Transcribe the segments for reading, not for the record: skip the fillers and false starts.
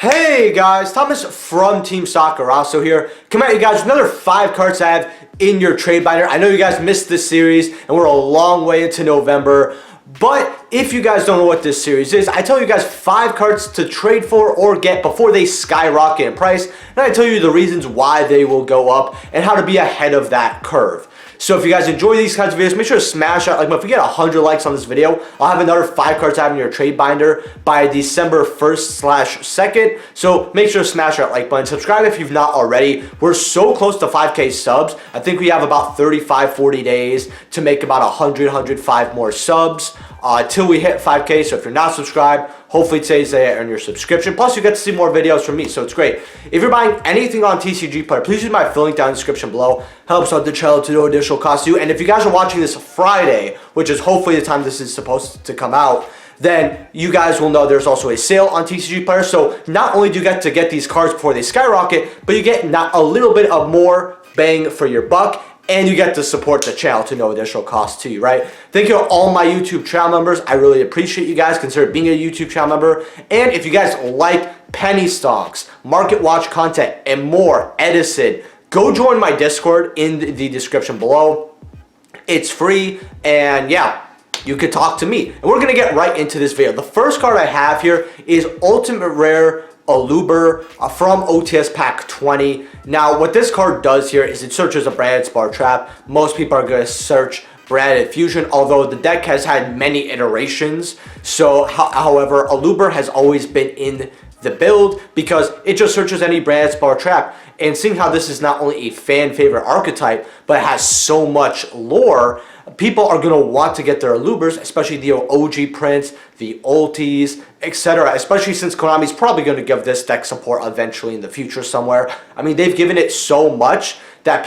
Hey guys, Thomas from Team Sakurasou here. Come at you guys with another 5 cards I have in your trade binder. I know you guys missed this series and we're a long way into November. But if you guys don't know what this series is, I tell you guys 5 cards to trade for or get before they skyrocket in price. And I tell you the reasons why they will go up and how to be ahead of that curve. So if you guys enjoy these kinds of videos, make sure to smash that like button. If we get 100 likes on this video, I'll have another 5 cards I have in your trade binder by December 1st/2nd. So make sure to smash that like button. Subscribe if you've not already. We're so close to 5K subs. I think we have about 35-40 days to make about 100-105 more subs till we hit 5K. So if you're not subscribed, hopefully today's day earn your subscription. Plus, you get to see more videos from me, so it's great. If you're buying anything on TCG Player, please use my affiliate link down in the description below. Helps out the channel to no additional cost to you. And if you guys are watching this Friday, which is hopefully the time this is supposed to come out, then you guys will know there's also a sale on TCG Player. So not only do you get to get these cards before they skyrocket, but you get not a little bit of more bang for your buck. And you get to support the channel to no additional cost to you, right? Thank you to all my YouTube channel members. I really appreciate you guys. Consider being a YouTube channel member. And if you guys like penny stocks, market watch content, and more, Edison, go join my Discord in the description below. It's free, and yeah, you can talk to me. And we're going to get right into this video. The first card I have here is Ultimate Rare Aluber from OTS Pack 20. Now, what this card does here is it searches a branded Spar Trap. Most people are going to search branded Fusion, although the deck has had many iterations. So, however, Aluber has always been in the build because it just searches any branded Spar Trap. And seeing how this is not only a fan favorite archetype, but it has so much lore, people are going to want to get their Alubers, especially the OG prints, the ultis, etc. Especially since Konami's probably going to give this deck support eventually in the future somewhere. I mean, they've given it so much that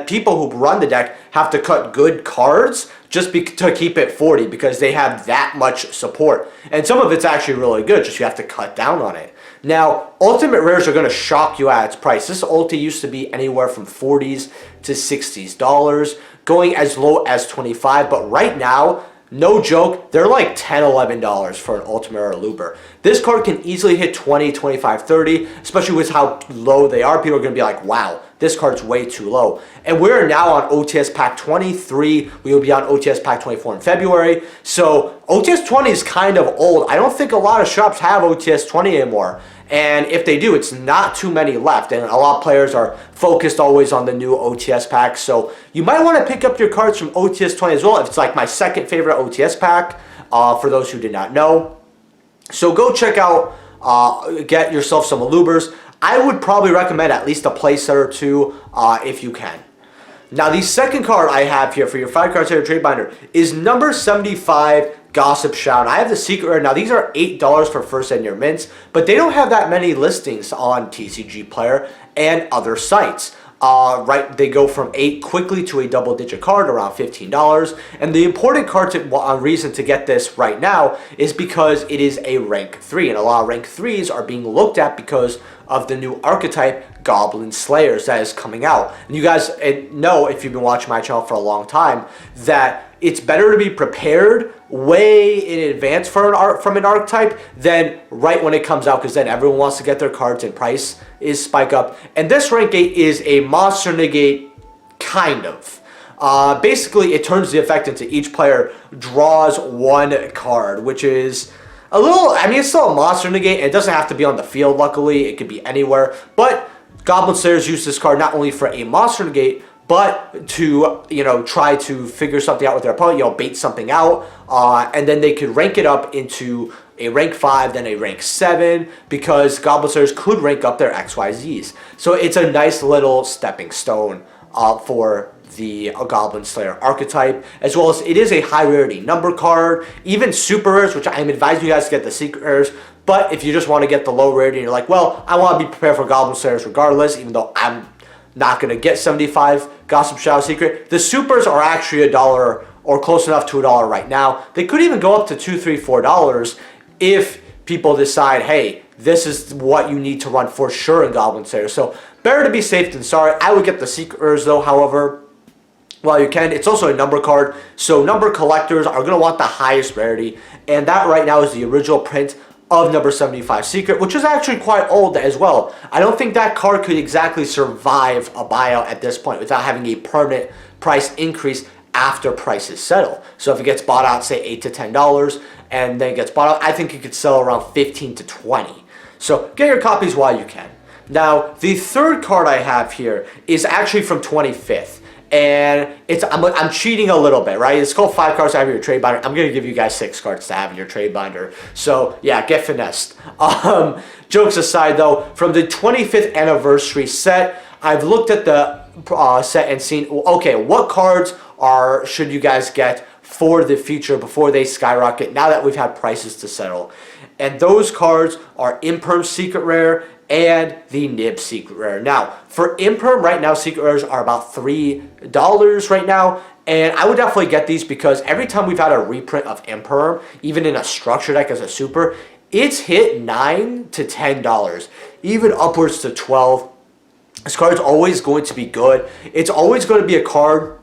people who run the deck have to cut good cards just to keep it 40 because they have that much support. And some of it's actually really good, just you have to cut down on it. Now, Ultimate Rares are going to shock you at its price. This ulti used to be anywhere from 40s to 60s dollars, going as low as 25, but right now, no joke, they're like $10, $11 for an Ultimate Rare Aluber. This card can easily hit 20, 25, 30, especially with how low they are. People are going to be like, wow, this card's way too low. And we're now on OTS Pack 23. We will be on OTS Pack 24 in February. So OTS 20 is kind of old. I don't think a lot of shops have OTS 20 anymore. And if they do, it's not too many left. And a lot of players are focused always on the new OTS pack. So you might want to pick up your cards from OTS 20 as well. It's like my second favorite OTS pack, for those who did not know. So go check out, get yourself some Alubers. I would probably recommend at least a playset or two if you can. Now, the second card I have here for your 5 cards here trade binder is number 75, Gossip Shout. I have the secret rare. Now, these are $8 for first and your mints, but they don't have that many listings on TCG Player and other sites. Right, they go from 8 quickly to a double-digit card, around $15. And the important reason to get this right now is because it is a rank 3, and a lot of rank 3s are being looked at because of the new archetype Goblin Slayers that is coming out. And you guys know, if you've been watching my channel for a long time, that it's better to be prepared way in advance from an archetype than right when it comes out, because then everyone wants to get their cards and price is spike up. And this rank 8 is a monster negate, kind of. Basically, it turns the effect into each player draws 1 card, which is a little, I mean, it's still a monster negate, and it doesn't have to be on the field, luckily. It could be anywhere. But Goblin Slayers use this card not only for a monster negate, but to, try to figure something out with their opponent, bait something out, and then they could rank it up into a rank 5, then a rank 7, because Goblin Slayers could rank up their XYZs. So it's a nice little stepping stone for the Goblin Slayer archetype, as well as it is a high rarity number card. Even super rares, which I'm advising you guys to get the secret rares, but if you just want to get the low rarity and you're like, well, I want to be prepared for Goblin Slayers regardless, even though I'm not going to get 75 Gossip Shout Secret. The supers are actually $1 or close enough to $1 right now. They could even go up to $2, $3, $4 if people decide, hey, this is what you need to run for sure in Goblin Slayer. So better to be safe than sorry. I would get the secret rares though, however, while you can. It's also a number card, so number collectors are going to want the highest rarity, and that right now is the original print of number 75 Secret, which is actually quite old as well. I don't think that card could exactly survive a buyout at this point without having a permanent price increase after prices settle. So if it gets bought out, say $8 to $10, and then it gets bought out, I think it could sell around 15 to 20. So get your copies while you can. Now, the third card I have here is actually from 25th. And I'm cheating a little bit, right? It's called 5 cards to have in your trade binder. I'm going to give you guys 6 cards to have in your trade binder. So, yeah, get finessed. Jokes aside, though, from the 25th anniversary set, I've looked at the set and seen, okay, what cards should you guys get for the future before they skyrocket now that we've had prices to settle. And those cards are Imperm Secret Rare and the Nib Secret Rare. Now, for Imperm, right now, Secret Rares are about $3 right now. And I would definitely get these because every time we've had a reprint of Imperm, even in a structure deck as a super, it's hit $9 to $10, even upwards to $12. This card's always going to be good. It's always going to be a card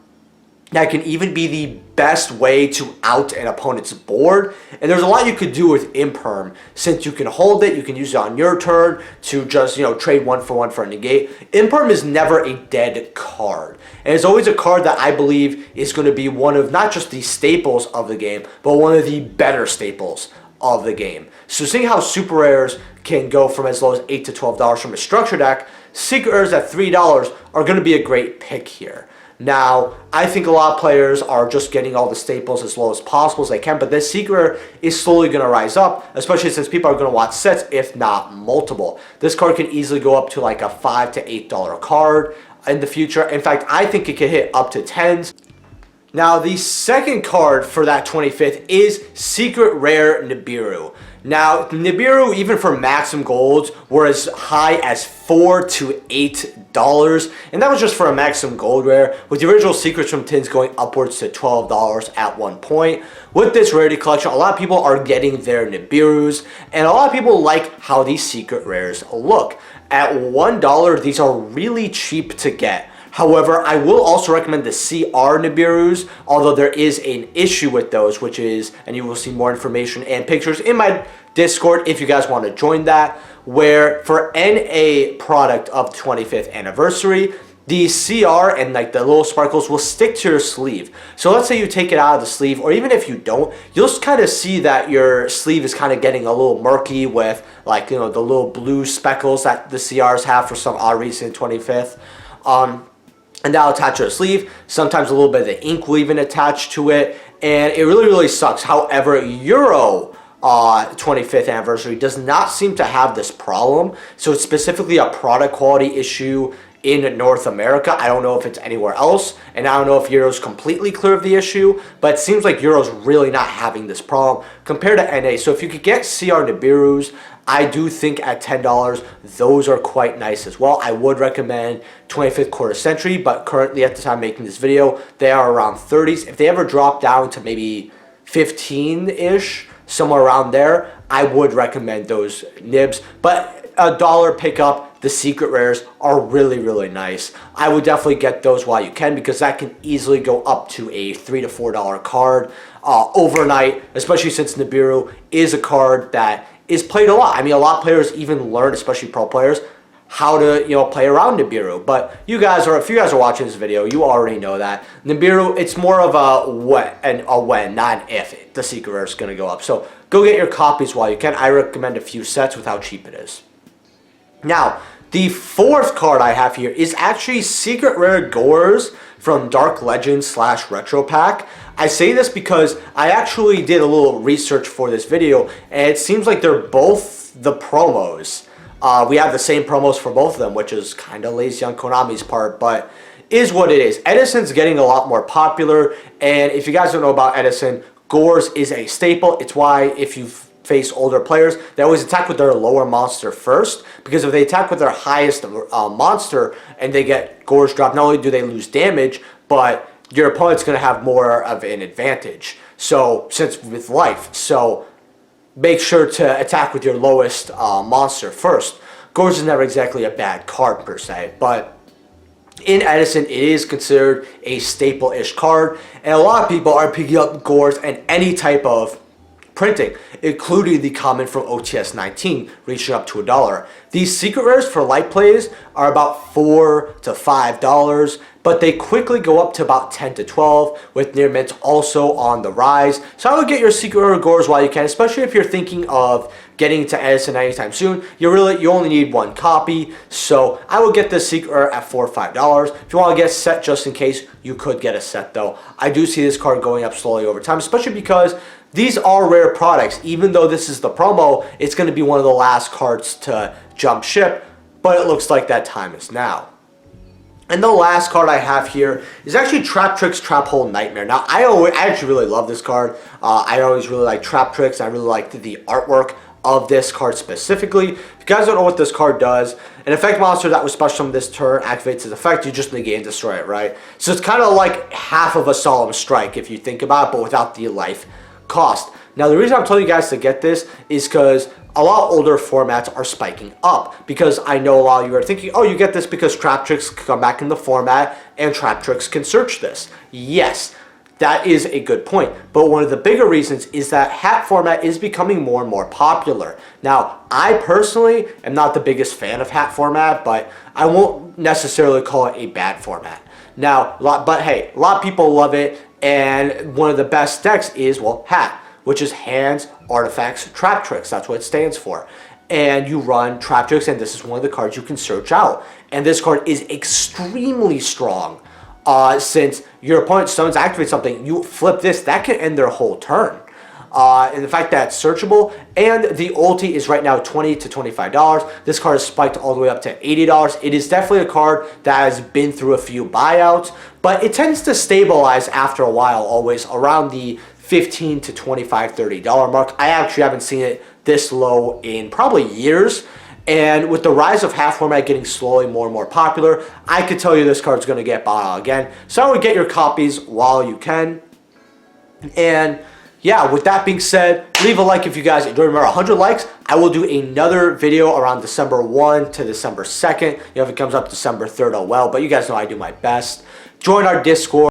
that can even be the best way to out an opponent's board. And there's a lot you could do with Imperm. Since you can hold it, you can use it on your turn to just, trade 1 for a negate. Imperm is never a dead card. And it's always a card that I believe is going to be one of not just the staples of the game, but one of the better staples of the game. So seeing how super rares can go from as low as $8 to $12 from a structure deck, Secret Rares at $3 are going to be a great pick here. Now, I think a lot of players are just getting all the staples as low as possible as they can, but this Secret Rare is slowly going to rise up, especially since people are going to want sets, if not multiple. This card can easily go up to like a $5 to $8 card in the future. In fact, I think it could hit up to 10s. Now, the second card for that 25th is Secret Rare Nibiru. Now, Nibiru, even for maximum golds, were as high as $4 to $8, and that was just for a maximum gold rare, with the original Secrets from Tins going upwards to $12 at one point. With this rarity collection, a lot of people are getting their Nibirus, and a lot of people like how these Secret Rares look. At $1, these are really cheap to get. However, I will also recommend the CR Nibirus, although there is an issue with those, which is, and you will see more information and pictures in my Discord if you guys want to join that, where for NA product of the 25th anniversary, the CR and like the little sparkles will stick to your sleeve. So let's say you take it out of the sleeve, or even if you don't, you'll just kind of see that your sleeve is kind of getting a little murky with like, the little blue speckles that the CRs have for some odd reason 25th. And that'll attach to a sleeve. Sometimes a little bit of the ink will even attach to it. And it really, really sucks. However, Euro 25th anniversary does not seem to have this problem. So it's specifically a product quality issue in North America. I don't know if it's anywhere else. And I don't know if Euro's completely clear of the issue. But it seems like Euro's really not having this problem compared to NA. So if you could get CR Nibirus, I do think at $10, those are quite nice as well. I would recommend 25th Quarter Century, but currently at the time making this video, they are around 30s. If they ever drop down to maybe 15-ish, somewhere around there, I would recommend those nibs. But $1 pickup, the Secret Rares are really, really nice. I would definitely get those while you can because that can easily go up to a $3 to $4 card overnight, especially since Nibiru is a card that is played a lot. I mean, a lot of players even learn, especially pro players, how to play around Nibiru. But if you guys are watching this video, you already know that Nibiru, it's more of a when, not an if the Secret Rare is going to go up. So go get your copies while you can. I recommend a few sets with how cheap it is. Now, the fourth card I have here is actually Secret Rare Gores from Dark Legends / Retro Pack. I say this because I actually did a little research for this video, and it seems like they're both the promos. We have the same promos for both of them, which is kind of lazy on Konami's part, but is what it is. Edison's getting a lot more popular, and if you guys don't know about Edison, Gores is a staple. It's why if you face older players, they always attack with their lower monster first, because if they attack with their highest monster and they get Gores dropped, not only do they lose damage, but your opponent's going to have more of an advantage. So, since with life, so make sure to attack with your lowest monster first. Gores is never exactly a bad card per se, but in Edison, it is considered a staple-ish card, and a lot of people are picking up Gores and any type of printing, including the common from OTS 19, reaching up to $1. These secret rares for light plays are about $4 to $5, but they quickly go up to about 10 to 12, with near mints also on the rise. So I would get your secret rare Gores while you can, especially if you're thinking of getting to Edison anytime soon. You only need one copy, so I would get this secret rare at $4 or $5. If you want to get a set just in case, you could get a set though. I do see this card going up slowly over time, especially because these are rare products. Even though this is the promo, it's going to be one of the last cards to jump ship, but it looks like that time is now. And the last card I have here is actually Trap Tricks Trap Hole Nightmare. Now, I actually really love this card. I always really like Trap Tricks. I really like the artwork of this card specifically. If you guys don't know what this card does, an effect monster that was special from this turn activates its effect. You just negate and destroy it, right? So it's kind of like half of a Solemn Strike if you think about it, but without the life cost. Now, the reason I'm telling you guys to get this is because a lot older formats are spiking up, because I know a lot of you are thinking, oh, you get this because Trap Tricks can come back in the format and Trap Tricks can search this. Yes, that is a good point. But one of the bigger reasons is that hat format is becoming more and more popular. Now, I personally am not the biggest fan of hat format, but I won't necessarily call it a bad format. Now, but hey, a lot of people love it, and one of the best decks is, well, hat, which is hands, artifacts, Trap Tricks. That's what it stands for. And you run Trap Tricks, and this is one of the cards you can search out. And this card is extremely strong, since your opponent summons, activates something, you flip this, that can end their whole turn. And the fact that it's searchable, and the ulti is right now $20 to $25. This card is spiked all the way up to $80. It is definitely a card that has been through a few buyouts, but it tends to stabilize after a while, always around the $15 to $25, $30 mark. I actually haven't seen it this low in probably years. And with the rise of half format getting slowly more and more popular, I could tell you this card's going to get bought out again. So I would get your copies while you can. And yeah, with that being said, leave a like if you guys enjoyed. Remember, 100 likes, I will do another video around December 1 to December 2nd. You know, if it comes up December 3rd, oh well. But you guys know I do my best. Join our Discord.